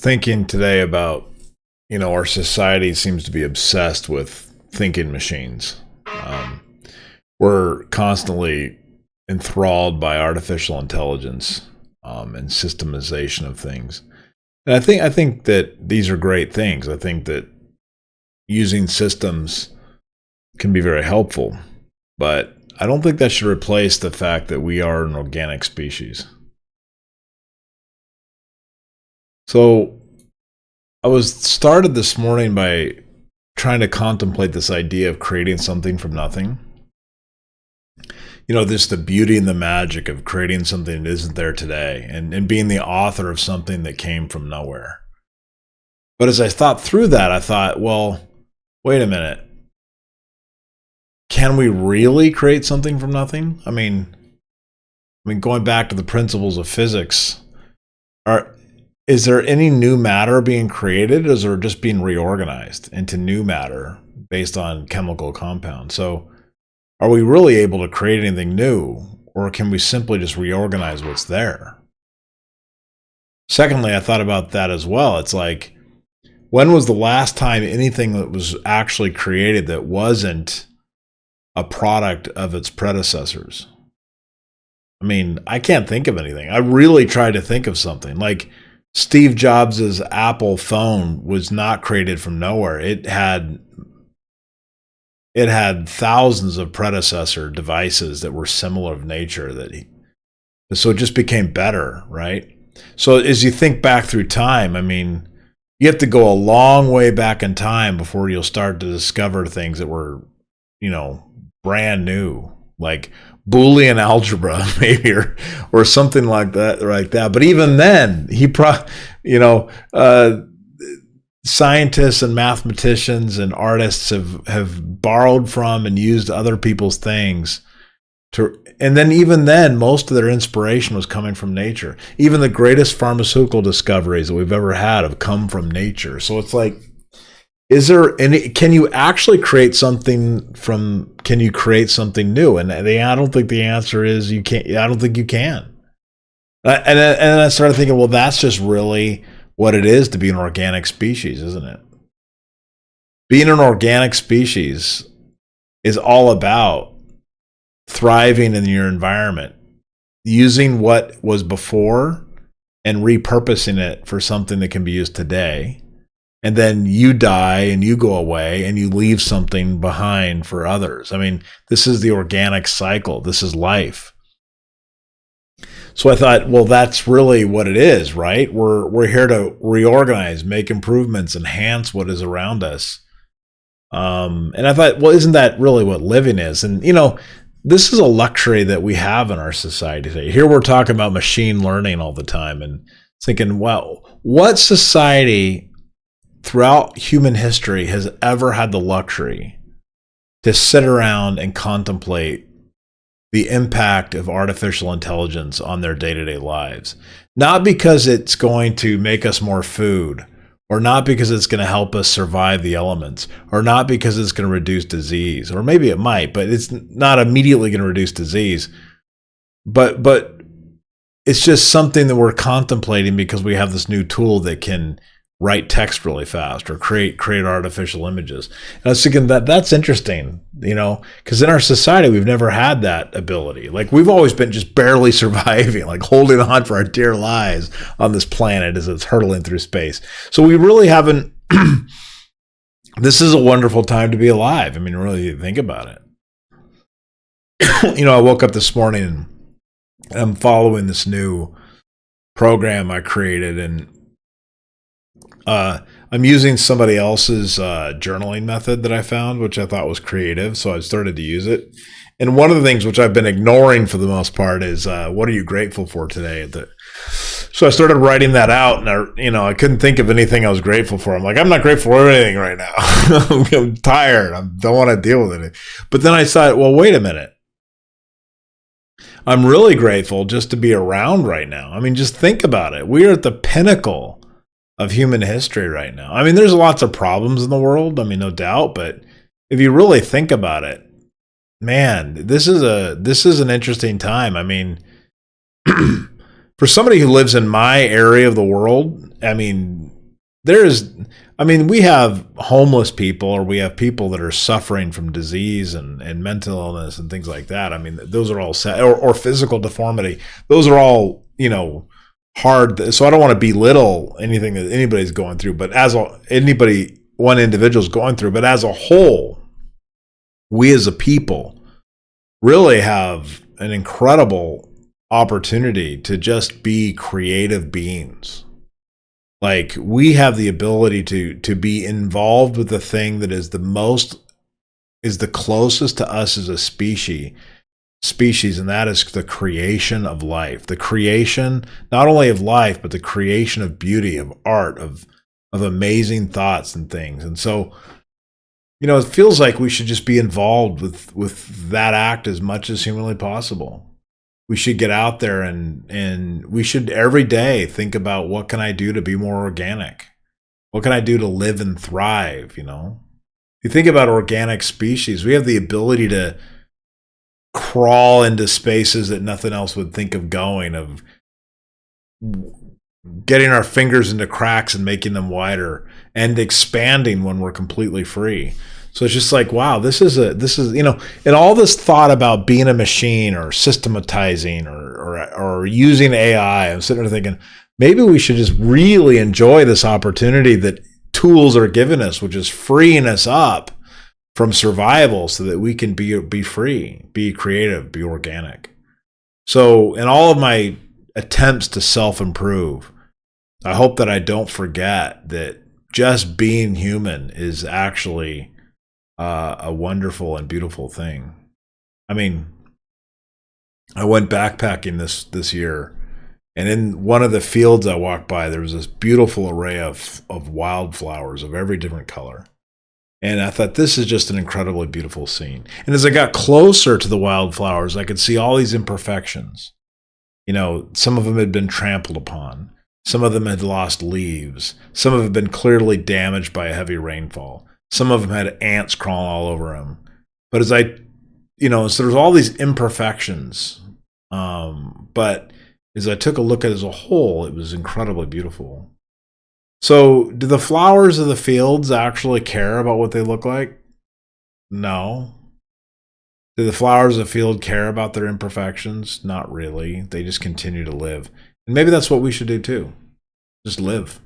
thinking today about, our society seems to be obsessed with thinking machines. Um, we're constantly enthralled by artificial intelligence and systemization of things. And I think that these are great things. I think that using systems can be very helpful, but I don't think that should replace the fact that we are an organic species. So I was started this morning by trying to contemplate this idea of creating something from nothing. This the beauty and the magic of creating something that isn't there today and being the author of something that came from nowhere. But as I thought through that, I thought, well, wait a minute. Can we really create something from nothing? I mean, going back to the principles of physics, is there any new matter being created, or is it just being reorganized into new matter based on chemical compounds? So are we really able to create anything new, or can we simply just reorganize what's there? Secondly, I thought about that as well. It's like, when was the last time anything that was actually created that wasn't a product of its predecessors? I mean, I can't think of anything. I really tried to think of something. Like Steve Jobs' Apple phone was not created from nowhere. It had thousands of predecessor devices that were similar of nature so it just became better, right? So as you think back through time, I mean, you have to go a long way back in time before you'll start to discover things that were, brand new, like Boolean algebra, maybe, or something like that. But even then, scientists and mathematicians and artists have borrowed from and used other people's things and then even then, most of their inspiration was coming from nature. Even the greatest pharmaceutical discoveries that we've ever had have come from nature. So it's like, can you actually create something can you create something new? And I don't think the answer is you can't. I don't think you can. And I started thinking, well, that's just really what it is to be an organic species, isn't it? Being an organic species is all about thriving in your environment, using what was before and repurposing it for something that can be used today. And then you die and you go away and you leave something behind for others. I mean, this is the organic cycle. This is life. So I thought, well, that's really what it is, right? We're here to reorganize, make improvements, enhance what is around us. And I thought, well, isn't that really what living is? And, this is a luxury that we have in our society today. Here we're talking about machine learning all the time and thinking, well, what society throughout human history has ever had the luxury to sit around and contemplate the impact of artificial intelligence on their day-to-day lives? Not because it's going to make us more food, or not because it's going to help us survive the elements, or not because it's going to reduce disease, or maybe it might, but it's not immediately going to reduce disease. But it's just something that we're contemplating because we have this new tool that can write text really fast or create artificial images. And I was thinking that's interesting, because in our society, we've never had that ability. Like, we've always been just barely surviving, like holding on for our dear lives on this planet as it's hurtling through space. So we really haven't, this is a wonderful time to be alive. I mean, really think about it. I woke up this morning and I'm following this new program I created, and I'm using somebody else's journaling method that I found, which I thought was creative. So I started to use it. And one of the things which I've been ignoring for the most part is, what are you grateful for today? So I started writing that out, and I couldn't think of anything I was grateful for. I'm like, I'm not grateful for anything right now. I'm tired. I don't want to deal with it. But then I thought, well, wait a minute. I'm really grateful just to be around right now. I mean, just think about it. We are at the pinnacle of human history right now. I mean, there's lots of problems in the world. I mean, no doubt. But if you really think about it, man, this is an interesting time. I mean, for somebody who lives in my area of the world, I mean, there's, I mean, we have homeless people, or we have people that are suffering from disease and mental illness and things like that. I mean, those are all sad, or physical deformity. Those are all, hard. So I don't want to belittle anything that anybody's going through, but one individual's going through, but as a whole, we as a people really have an incredible opportunity to just be creative beings. Like, we have the ability to be involved with the thing that is the closest to us as a species, and that is the creation of life. The creation not only of life, but the creation of beauty, of art, of amazing thoughts and things. And so, it feels like we should just be involved with that act as much as humanly possible. We should get out there and we should every day think about, what can I do to be more organic? What can I do to live and thrive? If you think about organic species, we have the ability to crawl into spaces that nothing else would think of going, of getting our fingers into cracks and making them wider, and expanding when we're completely free. So it's just like, wow, this is, and all this thought about being a machine or systematizing or using AI. I'm sitting there thinking, maybe we should just really enjoy this opportunity that tools are giving us, which is freeing us up from survival so that we can be free, be creative, be organic. So in all of my attempts to self-improve, I hope that I don't forget that just being human is actually a wonderful and beautiful thing. I mean, I went backpacking this year, and in one of the fields I walked by, there was this beautiful array of wildflowers of every different color. And I thought, this is just an incredibly beautiful scene. And as I got closer to the wildflowers, I could see all these imperfections. Some of them had been trampled upon. Some of them had lost leaves. Some of them had been clearly damaged by a heavy rainfall. Some of them had ants crawling all over them. But so there's all these imperfections. But as I took a look at it as a whole, it was incredibly beautiful. So do the flowers of the fields actually care about what they look like? No. Do the flowers of the field care about their imperfections? Not really. They just continue to live. And maybe that's what we should do too. Just live.